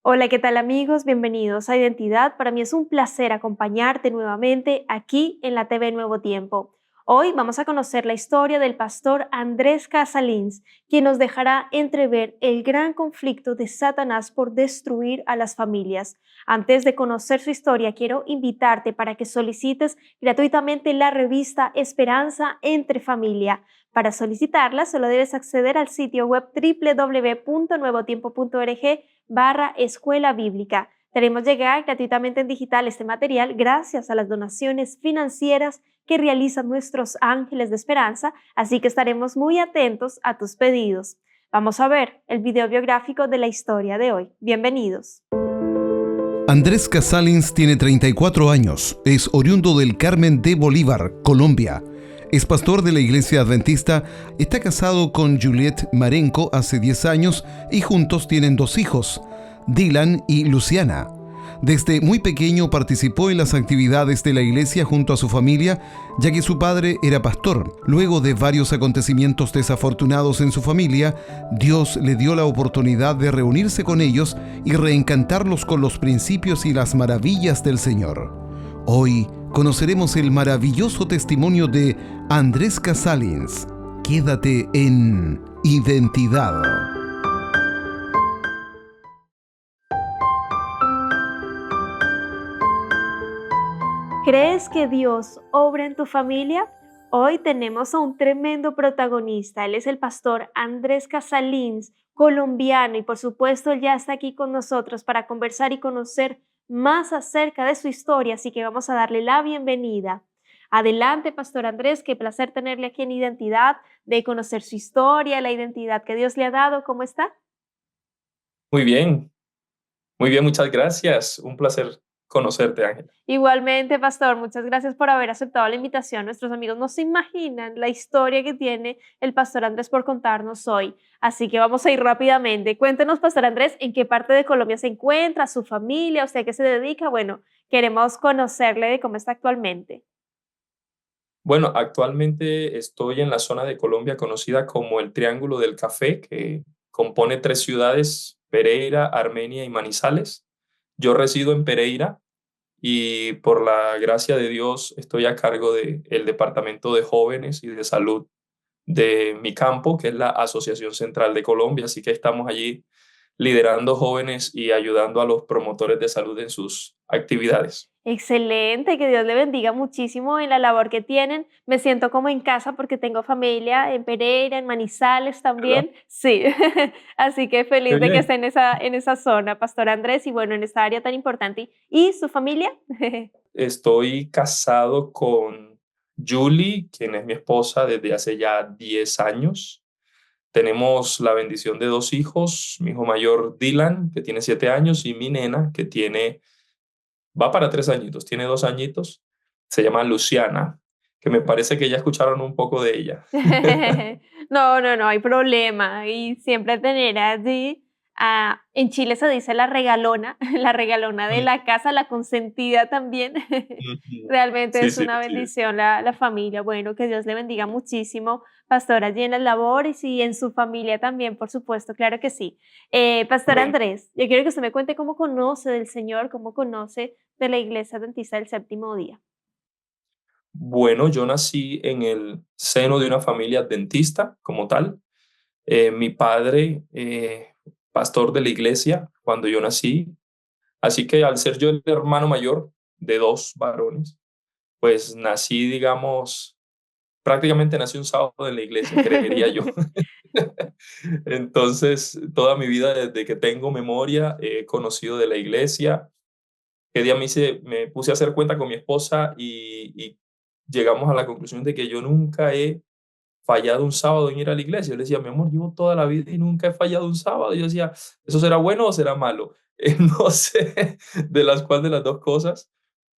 Hola, ¿qué tal amigos? Bienvenidos a Identidad. Para mí es un placer acompañarte nuevamente aquí en la TV Nuevo Tiempo. Hoy vamos a conocer la historia del pastor Andrés Casalins, quien nos dejará entrever el gran conflicto de Satanás por destruir a las familias. Antes de conocer su historia, quiero invitarte para que solicites gratuitamente la revista Esperanza entre Familia. Para solicitarla, solo debes acceder al sitio web www.nuevotiempo.org/escuela bíblica. Te haremos llegar gratuitamente en digital este material gracias a las donaciones financieras que realizan nuestros ángeles de esperanza, así que estaremos muy atentos a tus pedidos. Vamos a ver el video biográfico de la historia de hoy. Bienvenidos. Andrés Casalins tiene 34 años, es oriundo del Carmen de Bolívar, Colombia. Es pastor de la Iglesia Adventista, está casado con Juliette Marenco hace 10 años y juntos tienen 2 hijos, Dylan y Luciana. Desde muy pequeño participó en las actividades de la iglesia junto a su familia, ya que su padre era pastor. Luego de varios acontecimientos desafortunados en su familia, Dios le dio la oportunidad de reunirse con ellos y reencantarlos con los principios y las maravillas del Señor. Hoy conoceremos el maravilloso testimonio de Andrés Casalins. Quédate en Identidad. ¿Crees que Dios obra en tu familia? Hoy tenemos a un tremendo protagonista. Él es el pastor Andrés Casalins, colombiano, y por supuesto él ya está aquí con nosotros para conversar y conocer más acerca de su historia, así que vamos a darle la bienvenida. Adelante, pastor Andrés, qué placer tenerle aquí en Identidad, de conocer su historia, la identidad que Dios le ha dado. ¿Cómo está? Muy bien, muy bien, muchas gracias. Un placer conocerte, Ángela. Igualmente, pastor, muchas gracias por haber aceptado la invitación. Nuestros amigos no se imaginan la historia que tiene el pastor Andrés por contarnos hoy. Así que vamos a ir rápidamente. Cuéntenos, pastor Andrés, en qué parte de Colombia se encuentra, su familia, usted a qué se dedica. Bueno, queremos conocerle de cómo está actualmente. Bueno, actualmente estoy en la zona de Colombia conocida como el Triángulo del Café, que compone 3 ciudades, Pereira, Armenia y Manizales. Yo resido en Pereira y por la gracia de Dios estoy a cargo del Departamento de Jóvenes y de Salud de mi campo, que es la Asociación Central de Colombia. Así que estamos allí liderando jóvenes y ayudando a los promotores de salud en sus actividades. Excelente, que Dios le bendiga muchísimo en la labor que tienen. Me siento como en casa porque tengo familia en Pereira, en Manizales ¿Verdad? también. Sí, así que Qué feliz de que bien. esté en esa zona, Pastor Andrés, y bueno, en esta área tan importante. ¿Y su familia? Estoy casado con Julie, quien es mi esposa desde hace ya 10 años. Tenemos la bendición de 2 hijos, mi hijo mayor Dylan, que tiene 7 años, y mi nena, que va para 3 añitos, tiene 2 añitos, se llama Luciana, que me parece que ya escucharon un poco de ella. No, no, no hay problema. Y siempre tener allí, en Chile se dice la regalona de Mm, la casa, la consentida también. ujú. Realmente Sí, es sí, una sí. bendición la familia. Bueno, que Dios le bendiga muchísimo, pastor, allí en las labores y en su familia también, por supuesto, claro que sí. Pastor Amén. Andrés, yo quiero que usted me cuente cómo conoce del Señor, cómo conoce de la Iglesia Adventista del Séptimo Día. Bueno, yo nací en el seno de una familia adventista como tal. Mi padre, pastor de la iglesia, cuando yo nací. Así que al ser yo el hermano mayor de 2 varones, pues nací, digamos, prácticamente nací un sábado en la iglesia, creería yo. Entonces, toda mi vida, desde que tengo memoria, he conocido de la iglesia. Que día me puse a hacer cuenta con mi esposa y llegamos a la conclusión de que yo nunca he fallado un sábado en ir a la iglesia. Yo le decía: "Mi amor, llevo toda la vida y nunca he fallado un sábado". Y yo decía: "¿Eso será bueno o será malo?". No sé de las cuál de las 2 cosas.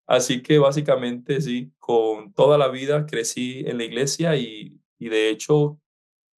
Así que básicamente sí, con toda la vida crecí en la iglesia y de hecho,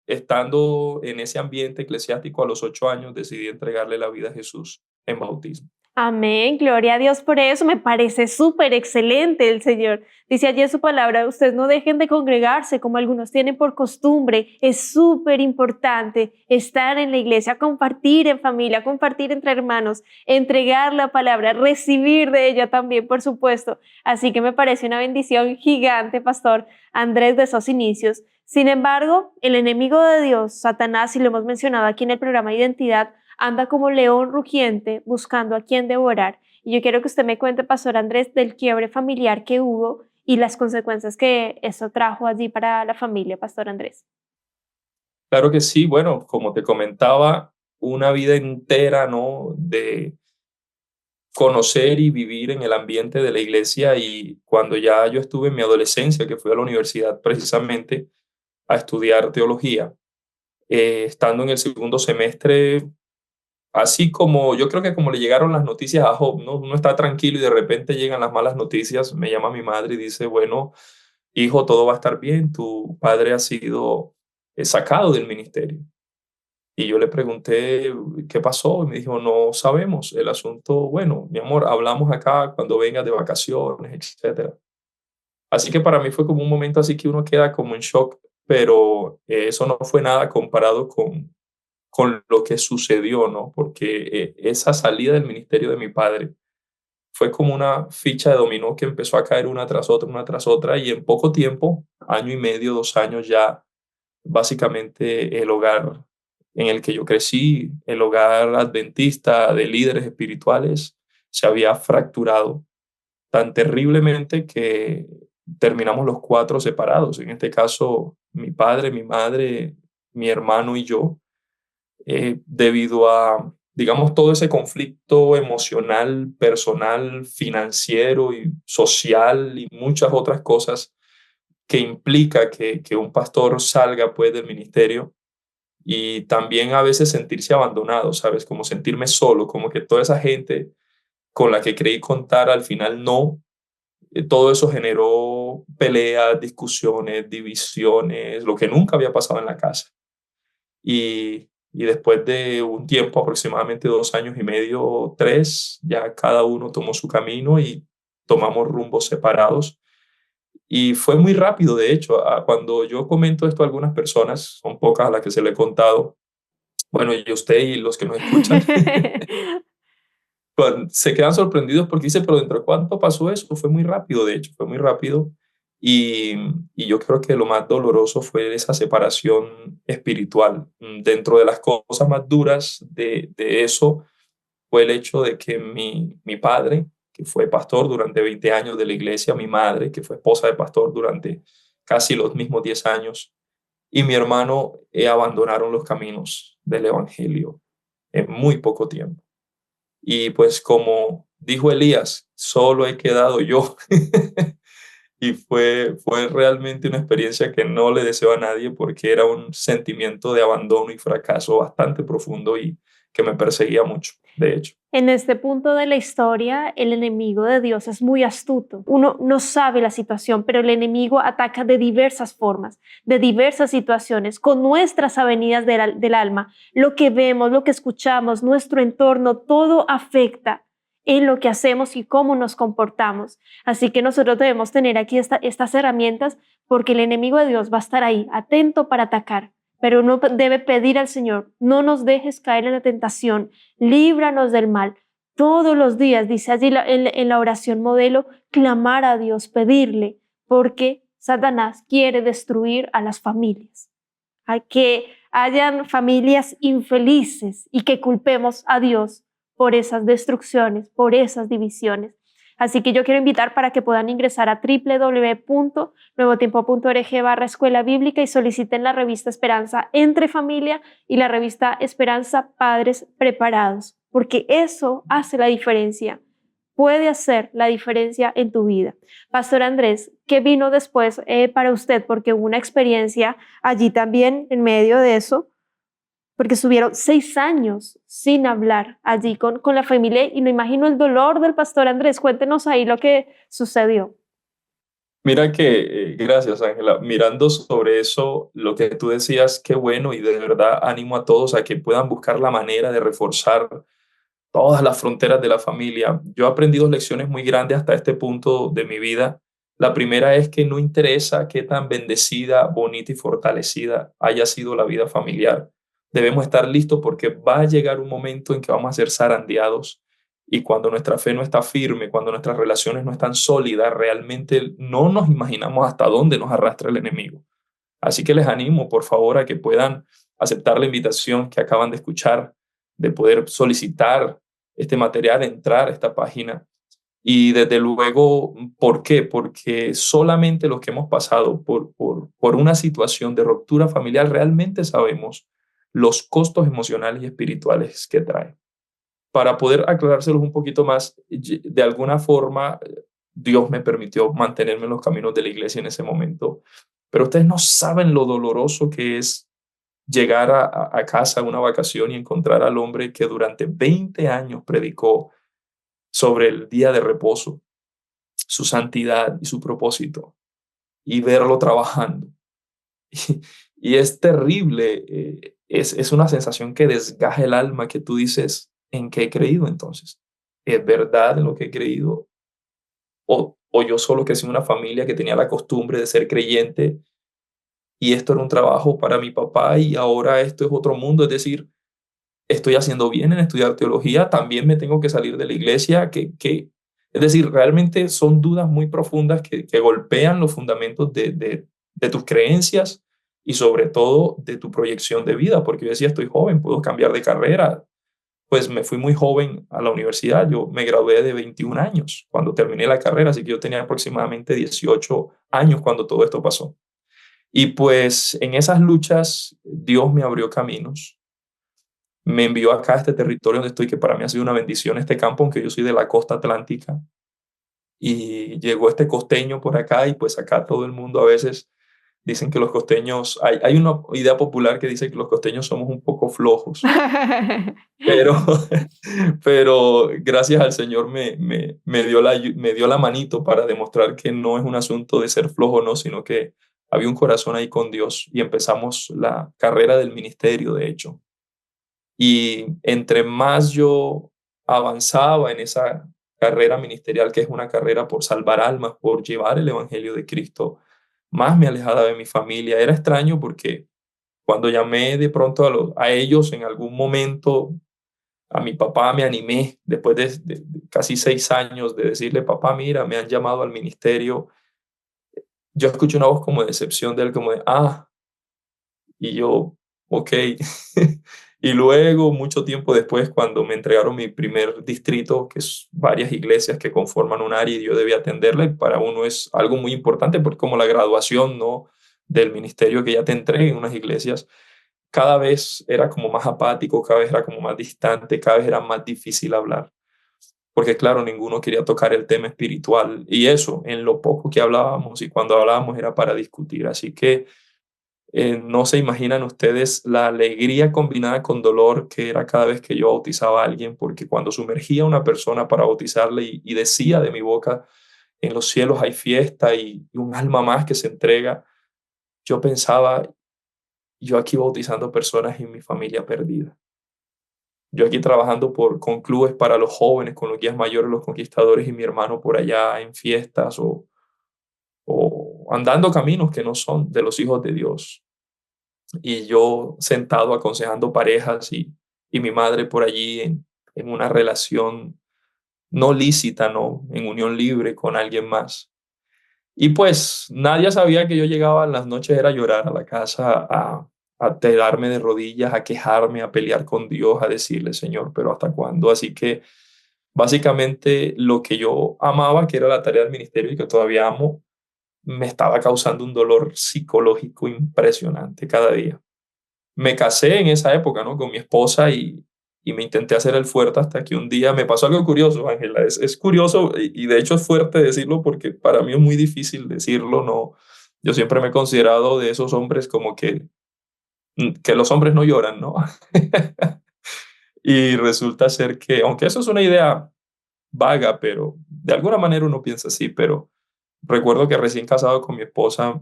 estando en ese ambiente eclesiástico a los 8 años, decidí entregarle la vida a Jesús en bautismo. Amén, gloria a Dios por eso, me parece súper excelente el Señor. Dice allí en su palabra, ustedes no dejen de congregarse como algunos tienen por costumbre. Es súper importante estar en la iglesia, compartir en familia, compartir entre hermanos, entregar la palabra, recibir de ella también, por supuesto. Así que me parece una bendición gigante, Pastor Andrés, de esos inicios. Sin embargo, el enemigo de Dios, Satanás, y lo hemos mencionado aquí en el programa Identidad, anda como león rugiente buscando a quien devorar. Y yo quiero que usted me cuente, Pastor Andrés, del quiebre familiar que hubo y las consecuencias que eso trajo allí para la familia, Pastor Andrés. Claro que sí, bueno, como te comentaba, una vida entera, ¿no? De conocer y vivir en el ambiente de la iglesia y cuando ya yo estuve en mi adolescencia, que fui a la universidad precisamente a estudiar teología, estando en el segundo semestre, así como yo creo que como le llegaron las noticias a Job, ¿no? Uno está tranquilo y de repente llegan las malas noticias, me llama mi madre y dice, bueno, hijo, todo va a estar bien, tu padre ha sido sacado del ministerio. Y yo le pregunté qué pasó y me dijo, no sabemos el asunto, bueno, mi amor, hablamos acá cuando vengas de vacaciones, etcétera. Así que para mí fue como un momento así que uno queda como en shock, pero eso no fue nada comparado con lo que sucedió, ¿no? Porque esa salida del ministerio de mi padre fue como una ficha de dominó que empezó a caer una tras otra, y en poco tiempo, año y medio, 2 años ya, básicamente el hogar en el que yo crecí, el hogar adventista de líderes espirituales, se había fracturado tan terriblemente que terminamos los cuatro separados. En este caso, mi padre, mi madre, mi hermano y yo, debido a, digamos, todo ese conflicto emocional, personal, financiero y social y muchas otras cosas que implica que un pastor salga pues del ministerio, y también a veces sentirse abandonado, ¿sabes? Como sentirme solo, como que toda esa gente con la que creí contar al final no. Todo eso generó peleas, discusiones, divisiones, lo que nunca había pasado en la casa. Y después de un tiempo, aproximadamente 2 años y medio, 3, ya cada uno tomó su camino y tomamos rumbos separados. Y fue muy rápido, de hecho, cuando yo comento esto a algunas personas, son pocas a las que se le he contado, bueno, y usted y los que nos escuchan, se quedan sorprendidos porque dice, pero ¿dentro de cuánto pasó eso? Fue muy rápido, de hecho, fue muy rápido. Y, y yo creo que lo más doloroso fue esa separación espiritual. Dentro de las cosas más duras de eso fue el hecho de que mi padre, que fue pastor durante 20 años de la iglesia, mi madre, que fue esposa de pastor durante casi los mismos 10 años, y mi hermano abandonaron los caminos del evangelio en muy poco tiempo. Y pues como dijo Elías, solo he quedado yo. Y fue realmente una experiencia que no le deseo a nadie porque era un sentimiento de abandono y fracaso bastante profundo y que me perseguía mucho, de hecho. En este punto de la historia, el enemigo de Dios es muy astuto. Uno no sabe la situación, pero el enemigo ataca de diversas formas, de diversas situaciones, con nuestras avenidas del alma. Lo que vemos, lo que escuchamos, nuestro entorno, todo afecta en lo que hacemos y cómo nos comportamos. Así que nosotros debemos tener aquí estas herramientas porque el enemigo de Dios va a estar ahí, atento para atacar. Pero uno debe pedir al Señor, no nos dejes caer en la tentación, líbranos del mal. Todos los días, dice allí en la oración modelo, clamar a Dios, pedirle, porque Satanás quiere destruir a las familias. Hay que hayan familias infelices y que culpemos a Dios por esas destrucciones, por esas divisiones. Así que yo quiero invitar para que puedan ingresar a www.nuevotiempo.org/escuela bíblica y soliciten la revista Esperanza Entre Familia y la revista Esperanza Padres Preparados, porque eso hace la diferencia, puede hacer la diferencia en tu vida. Pastor Andrés, ¿qué vino después para usted? Porque hubo una experiencia allí también en medio de eso, porque estuvieron 6 años sin hablar allí con la familia y me imagino el dolor del pastor Andrés. Cuéntenos ahí lo que sucedió. Mira que, gracias Ángela, mirando sobre eso, lo que tú decías, qué bueno, y de verdad animo a todos a que puedan buscar la manera de reforzar todas las fronteras de la familia. Yo he aprendido lecciones muy grandes hasta este punto de mi vida. La primera es que no interesa qué tan bendecida, bonita y fortalecida haya sido la vida familiar. Debemos estar listos porque va a llegar un momento en que vamos a ser zarandeados, y cuando nuestra fe no está firme, cuando nuestras relaciones no están sólidas, realmente no nos imaginamos hasta dónde nos arrastra el enemigo. Así que les animo, por favor, a que puedan aceptar la invitación que acaban de escuchar, de poder solicitar este material, entrar a esta página. Y desde luego, ¿por qué? Porque solamente los que hemos pasado por una situación de ruptura familiar realmente sabemos los costos emocionales y espirituales que trae. Para poder aclarárselos un poquito más, de alguna forma, Dios me permitió mantenerme en los caminos de la iglesia en ese momento, pero ustedes no saben lo doloroso que es llegar a casa a una vacación y encontrar al hombre que durante 20 años predicó sobre el día de reposo, su santidad y su propósito, y verlo trabajando. Y es terrible, es una sensación que desgaja el alma, que tú dices, ¿en qué he creído entonces? ¿Es verdad en lo que he creído? ¿O yo solo crecí en una familia que tenía la costumbre de ser creyente y esto era un trabajo para mi papá y ahora esto es otro mundo? Es decir, estoy haciendo bien en estudiar teología, también me tengo que salir de la iglesia, es decir, realmente son dudas muy profundas que golpean los fundamentos de tus creencias y sobre todo de tu proyección de vida, porque yo decía, estoy joven, puedo cambiar de carrera. Pues me fui muy joven a la universidad, yo me gradué de 21 años cuando terminé la carrera, así que yo tenía aproximadamente 18 años cuando todo esto pasó. Y pues en esas luchas Dios me abrió caminos, me envió acá a este territorio donde estoy, que para mí ha sido una bendición este campo, aunque yo soy de la costa atlántica, y llegó este costeño por acá y pues acá todo el mundo a veces dicen que los costeños, hay una idea popular que dice que los costeños somos un poco flojos, pero, pero gracias al Señor me dio la manito para demostrar que no es un asunto de ser flojo, no, sino que había un corazón ahí con Dios y empezamos la carrera del ministerio, de hecho. Y entre más yo avanzaba en esa carrera ministerial, que es una carrera por salvar almas, por llevar el Evangelio de Cristo, más me alejaba de mi familia. Era extraño porque cuando llamé de pronto a ellos en algún momento, a mi papá me animé después de casi 6 años de decirle, papá, mira, me han llamado al ministerio. Yo escuché una voz como de decepción de él, como de, y yo, ok. Y luego, mucho tiempo después, cuando me entregaron mi primer distrito, que es varias iglesias que conforman un área y yo debía atenderla, y para uno es algo muy importante porque como la graduación, ¿no?, del ministerio que ya te entreguen en unas iglesias, cada vez era como más apático, cada vez era como más distante, cada vez era más difícil hablar, porque claro, ninguno quería tocar el tema espiritual y eso, en lo poco que hablábamos y cuando hablábamos era para discutir. Así que no se imaginan ustedes la alegría combinada con dolor que era cada vez que yo bautizaba a alguien, porque cuando sumergía a una persona para bautizarle y decía de mi boca, en los cielos hay fiesta y un alma más que se entrega, yo pensaba, yo aquí bautizando personas y mi familia perdida. Yo aquí trabajando con clubes para los jóvenes, con los guías mayores, los conquistadores y mi hermano por allá en fiestas o andando caminos que no son de los hijos de Dios. Y yo sentado aconsejando parejas y mi madre por allí en una relación no lícita, ¿no? En unión libre con alguien más. Y pues nadie sabía que yo llegaba en las noches era a llorar a la casa, a tirarme de rodillas, a quejarme, a pelear con Dios, a decirle, Señor, pero ¿hasta cuándo? Así que básicamente lo que yo amaba, que era la tarea del ministerio y que todavía amo, me estaba causando un dolor psicológico impresionante cada día. Me casé en esa época, ¿no?, con mi esposa y me intenté hacer el fuerte hasta que un día me pasó algo curioso, Ángela. Es curioso y de hecho es fuerte decirlo porque para mí es muy difícil decirlo, ¿no? Yo siempre me he considerado de esos hombres como que los hombres no lloran, ¿no? Y resulta ser que, aunque eso es una idea vaga, pero de alguna manera uno piensa así, pero recuerdo que recién casado con mi esposa,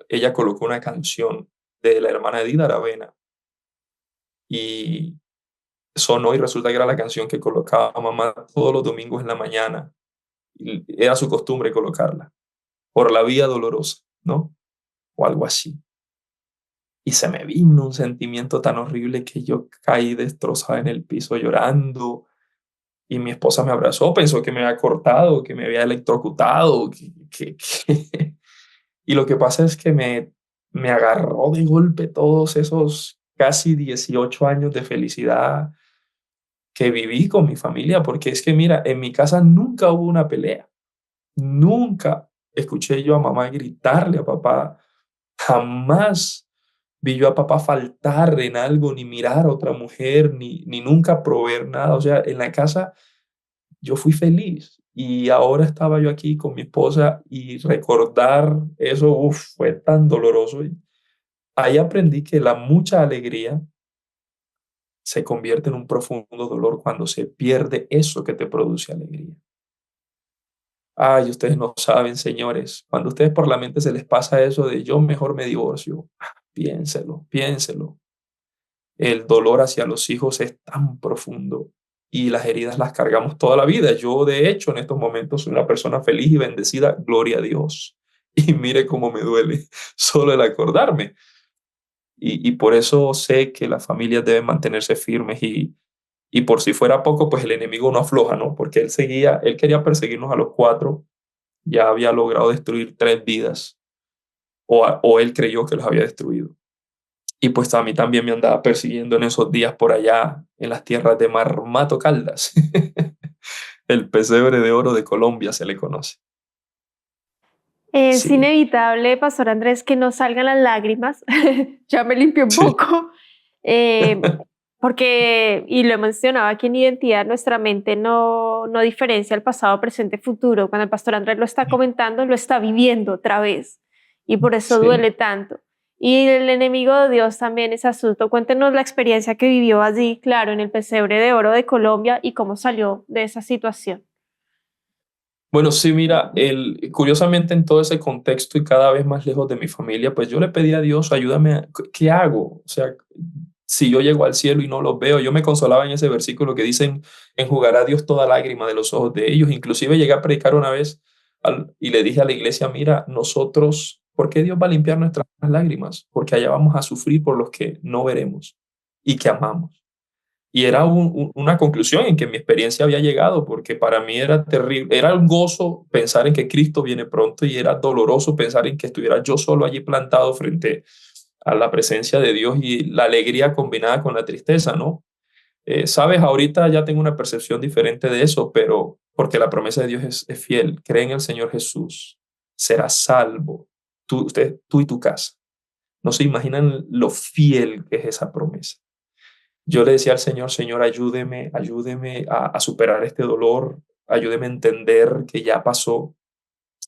ella colocó una canción de la hermana Edith Aravena y sonó y resulta que era la canción que colocaba mamá todos los domingos en la mañana. Y era su costumbre colocarla, por la vía dolorosa, ¿no? O algo así. Y se me vino un sentimiento tan horrible que yo caí destrozada en el piso llorando. Y mi esposa me abrazó, pensó que me había cortado, que me había electrocutado. Y lo que pasa es que me agarró de golpe todos esos casi 18 años de felicidad que viví con mi familia, porque es que mira, en mi casa nunca hubo una pelea, nunca escuché yo a mamá gritarle a papá, jamás vi yo a papá faltar en algo, ni mirar a otra mujer, ni nunca proveer nada. O sea, en la casa yo fui feliz y ahora estaba yo aquí con mi esposa y recordar eso, fue tan doloroso. Y ahí aprendí que la mucha alegría se convierte en un profundo dolor cuando se pierde eso que te produce alegría. Ay, ustedes no saben, señores, cuando a ustedes por la mente se les pasa eso de yo mejor me divorcio, piénselo, piénselo. El dolor hacia los hijos es tan profundo y las heridas las cargamos toda la vida. Yo, de hecho, en estos momentos soy una persona feliz y bendecida, gloria a Dios. Y mire cómo me duele solo el acordarme. Y por eso sé que las familias deben mantenerse firmes y por si fuera poco, pues el enemigo no afloja, ¿no? Porque él quería perseguirnos a los cuatro, ya había logrado destruir 3 vidas, o él creyó que los había destruido. Y pues a mí también me andaba persiguiendo en esos días por allá, en las tierras de Marmato Caldas. El pesebre de oro de Colombia se le conoce. Es Sí, inevitable, Pastor Andrés, que no salgan las lágrimas. Ya me limpié un sí. poco. eh, Porque, y lo he mencionado aquí en Identidad, nuestra mente no diferencia el pasado, presente, futuro. Cuando el Pastor Andrés lo está comentando, lo está viviendo otra vez. Y por eso Sí. duele tanto. Y el enemigo de Dios también es asunto. Cuéntenos la experiencia que vivió allí, claro, en el pesebre de oro de Colombia y cómo salió de esa situación. Bueno, sí, mira, curiosamente en todo ese contexto y cada vez más lejos de mi familia, pues yo le pedí a Dios, ayúdame, ¿qué hago? O sea, si yo llego al cielo y no los veo, yo me consolaba en ese versículo que dicen, enjugará Dios toda lágrima de los ojos de ellos. Inclusive llegué a predicar una vez y le dije a la iglesia, mira, nosotros, ¿por qué Dios va a limpiar nuestras lágrimas? Porque allá vamos a sufrir por los que no veremos y que amamos. Y era una conclusión en que mi experiencia había llegado, porque para mí era terrible, era un gozo pensar en que Cristo viene pronto y era doloroso pensar en que estuviera yo solo allí plantado frente a la presencia de Dios y la alegría combinada con la tristeza, ¿no? Sabes, ahorita ya tengo una percepción diferente de eso, pero porque la promesa de Dios es fiel, cree en el Señor Jesús, serás salvo, tú y tu casa. No se imaginan lo fiel que es esa promesa. Yo le decía al Señor, Señor, ayúdeme, ayúdeme a superar este dolor, ayúdeme a entender que ya pasó.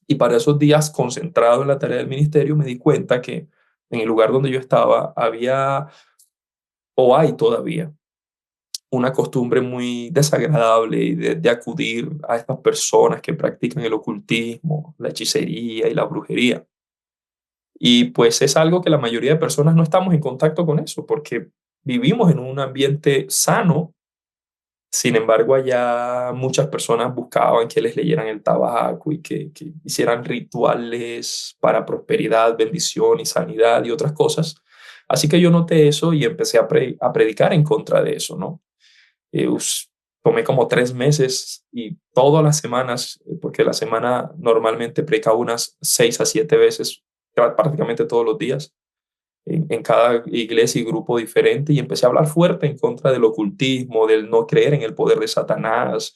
Y para esos días, concentrado en la tarea del ministerio, me di cuenta que en el lugar donde yo estaba había, o hay todavía, una costumbre muy desagradable y de acudir a estas personas que practican el ocultismo, la hechicería y la brujería. Y pues es algo que la mayoría de personas no estamos en contacto con eso, porque vivimos en un ambiente sano. Sin embargo, allá muchas personas buscaban que les leyeran el tabaco y que hicieran rituales para prosperidad, bendición y sanidad y otras cosas. Así que yo noté eso y empecé a predicar en contra de eso, ¿no? Tomé como 3 meses y todas las semanas, porque la semana normalmente predicaba unas 6 a 7 veces, prácticamente todos los días en cada iglesia y grupo diferente y empecé a hablar fuerte en contra del ocultismo, del no creer en el poder de Satanás,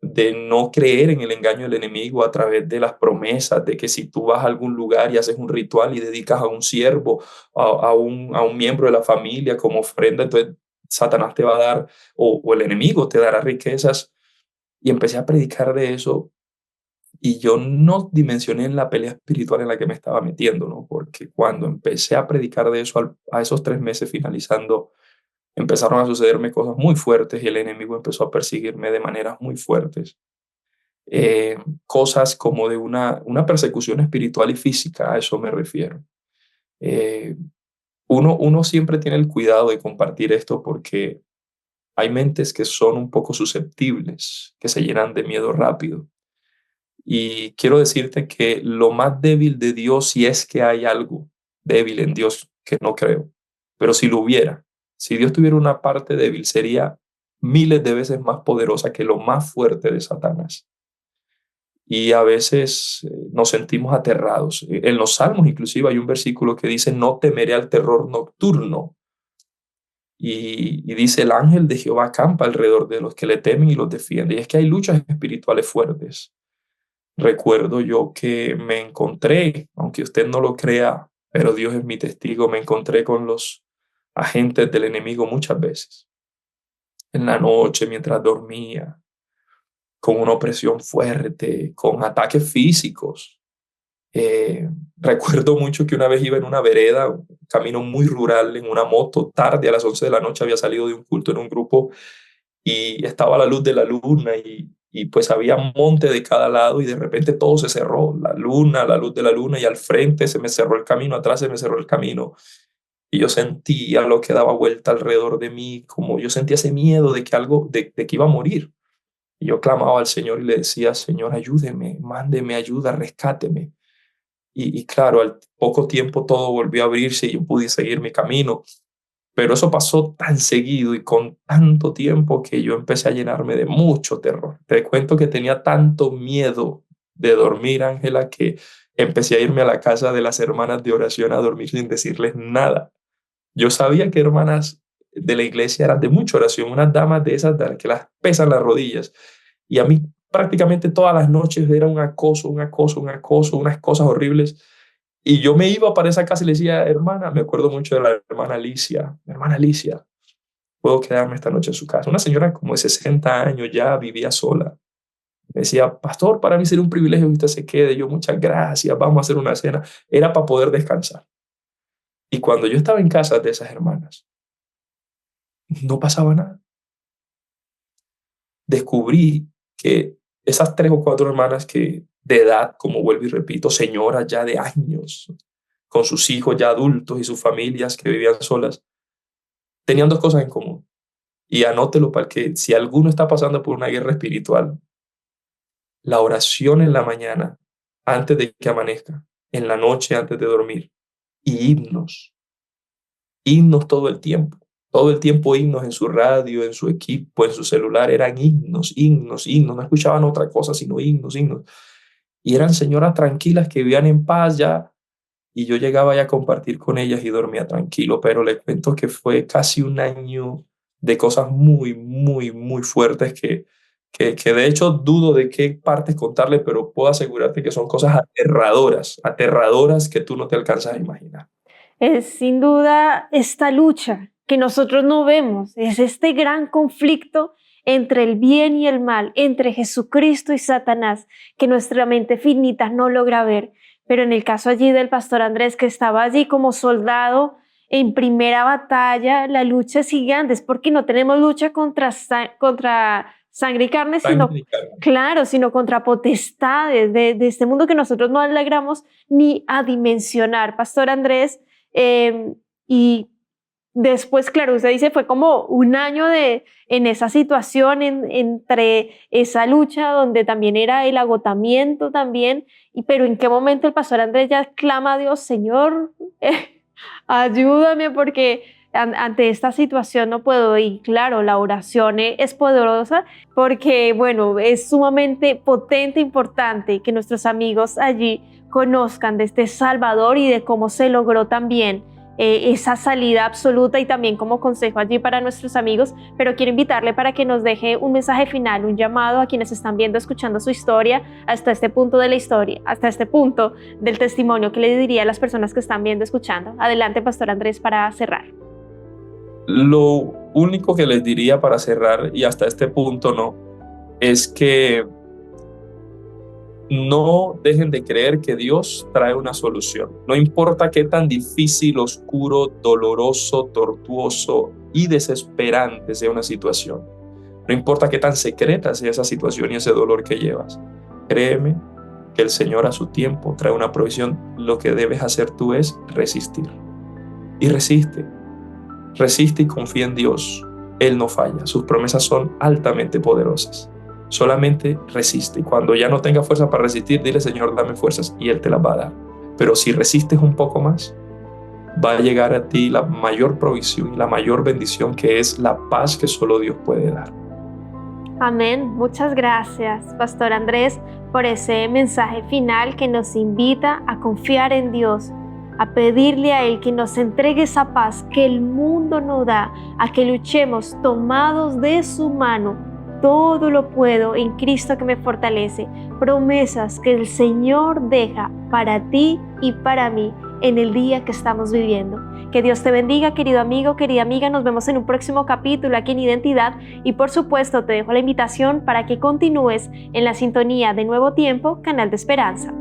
de no creer en el engaño del enemigo a través de las promesas, de que si tú vas a algún lugar y haces un ritual y dedicas a un siervo, a un miembro de la familia como ofrenda, entonces Satanás te va a dar, o el enemigo te dará riquezas. Y empecé a predicar de eso y yo no dimensioné en la pelea espiritual en la que me estaba metiendo, ¿no? Porque cuando empecé a predicar de eso, a esos 3 meses finalizando, empezaron a sucederme cosas muy fuertes y el enemigo empezó a perseguirme de maneras muy fuertes. Cosas como de una persecución espiritual y física, a eso me refiero. Eh, uno siempre tiene el cuidado de compartir esto porque Hay mentes que son un poco susceptibles, que se llenan de miedo rápido. Y quiero decirte que lo más débil de Dios, si es que hay algo débil en Dios, que no creo, pero si lo hubiera, si Dios tuviera una parte débil, sería miles de veces más poderosa que lo más fuerte de Satanás. Y a veces nos sentimos aterrados. En los Salmos inclusive hay un versículo que dice: no temeré al terror nocturno. Y dice: el ángel de Jehová acampa alrededor de los que le temen y los defiende. Y es que hay luchas espirituales fuertes. Recuerdo yo que me encontré, aunque usted no lo crea, pero Dios es mi testigo, me encontré con los agentes del enemigo muchas veces. En la noche, mientras dormía, con una opresión fuerte, con ataques físicos. Recuerdo mucho que una vez iba en una vereda, un camino muy rural, en una moto, tarde, a las 11 de la noche, había salido de un culto en un grupo y estaba a la luz de la luna y pues había monte de cada lado y de repente todo se cerró, la luna, la luz de la luna, y al frente se me cerró el camino, atrás se me cerró el camino y yo sentía lo que daba vuelta alrededor de mí, como yo sentía ese miedo de que algo, de que iba a morir. Y yo clamaba al Señor y le decía: Señor, ayúdeme, mándeme ayuda, rescáteme. Y claro, al poco tiempo todo volvió a abrirse y yo pude seguir mi camino. Pero eso pasó tan seguido y con tanto tiempo que yo empecé a llenarme de mucho terror. Te cuento que tenía tanto miedo de dormir, Ángela, que empecé a irme a la casa de las hermanas de oración a dormir sin decirles nada. Yo sabía que hermanas de la iglesia eran de mucha oración, unas damas de esas de las que las pesan las rodillas. Y a mí prácticamente todas las noches era un acoso, un acoso, un acoso, unas cosas horribles. Y yo me iba para esa casa y le decía: hermana, me acuerdo mucho de la hermana Alicia, ¿puedo quedarme esta noche en su casa? Una señora como de 60 años, ya vivía sola. Me decía: pastor, para mí sería un privilegio que usted se quede. Yo: muchas gracias, vamos a hacer una cena. Era para poder descansar. Y cuando yo estaba en casa de esas hermanas, no pasaba nada. Descubrí que esas 3 o 4 hermanas que de edad, como vuelvo y repito, señoras ya de años, con sus hijos ya adultos y sus familias que vivían solas, tenían 2 cosas en común. Y anótelo para que si alguno está pasando por una guerra espiritual, la oración en la mañana, antes de que amanezca, en la noche antes de dormir, y himnos todo el tiempo himnos en su radio, en su equipo, en su celular, eran himnos, himnos, himnos, no escuchaban otra cosa sino himnos, himnos. Y eran señoras tranquilas que vivían en paz ya, y yo llegaba ya a compartir con ellas y dormía tranquilo, pero le cuento que fue casi un año de cosas muy, muy, muy fuertes que de hecho dudo de qué partes contarle, pero puedo asegurarte que son cosas aterradoras, aterradoras que tú no te alcanzas a imaginar. Es sin duda esta lucha que nosotros no vemos, es este gran conflicto entre el bien y el mal, entre Jesucristo y Satanás, que nuestra mente finita no logra ver. Pero en el caso allí del pastor Andrés, que estaba allí como soldado en primera batalla, la lucha es gigante, es porque no tenemos lucha contra sangre y carne, sino, claro, sino contra potestades de este mundo que nosotros no logramos ni a dimensionar. Pastor Andrés, y después, claro, usted dice, fue como un año en esa situación, entre esa lucha donde también era el agotamiento también, pero ¿en qué momento el pastor Andrés ya clama a Dios: Señor, ayúdame porque ante esta situación no puedo? Y claro, la oración es poderosa porque, bueno, es sumamente potente, importante que nuestros amigos allí conozcan de este Salvador y de cómo se logró también esa salida absoluta, y también como consejo allí para nuestros amigos. Pero quiero invitarle para que nos deje un mensaje final, un llamado a quienes están viendo, escuchando su historia hasta este punto de la historia, hasta este punto del testimonio. ¿Qué le diría a las personas que están viendo, escuchando? Adelante, pastor Andrés, para cerrar. Lo único que les diría para cerrar, y hasta este punto no, es que no dejen de creer que Dios trae una solución. No importa qué tan difícil, oscuro, doloroso, tortuoso y desesperante sea una situación. No importa qué tan secreta sea esa situación y ese dolor que llevas. Créeme que el Señor a su tiempo trae una provisión. Lo que debes hacer tú es resistir. Y resiste. Resiste y confía en Dios. Él no falla, sus promesas son altamente poderosas. Solamente resiste. Y cuando ya no tenga fuerza para resistir, dile: Señor, dame fuerzas, y Él te las va a dar. Pero si resistes un poco más, va a llegar a ti la mayor provisión y la mayor bendición, que es la paz que solo Dios puede dar. Amén. Muchas gracias, Pastor Andrés, por ese mensaje final que nos invita a confiar en Dios, a pedirle a Él que nos entregue esa paz que el mundo no da, a que luchemos tomados de su mano. Todo lo puedo en Cristo que me fortalece. Promesas que el Señor deja para ti y para mí en el día que estamos viviendo. Que Dios te bendiga, querido amigo, querida amiga. Nos vemos en un próximo capítulo aquí en Identidad, y por supuesto te dejo la invitación para que continúes en la sintonía de Nuevo Tiempo, canal de esperanza.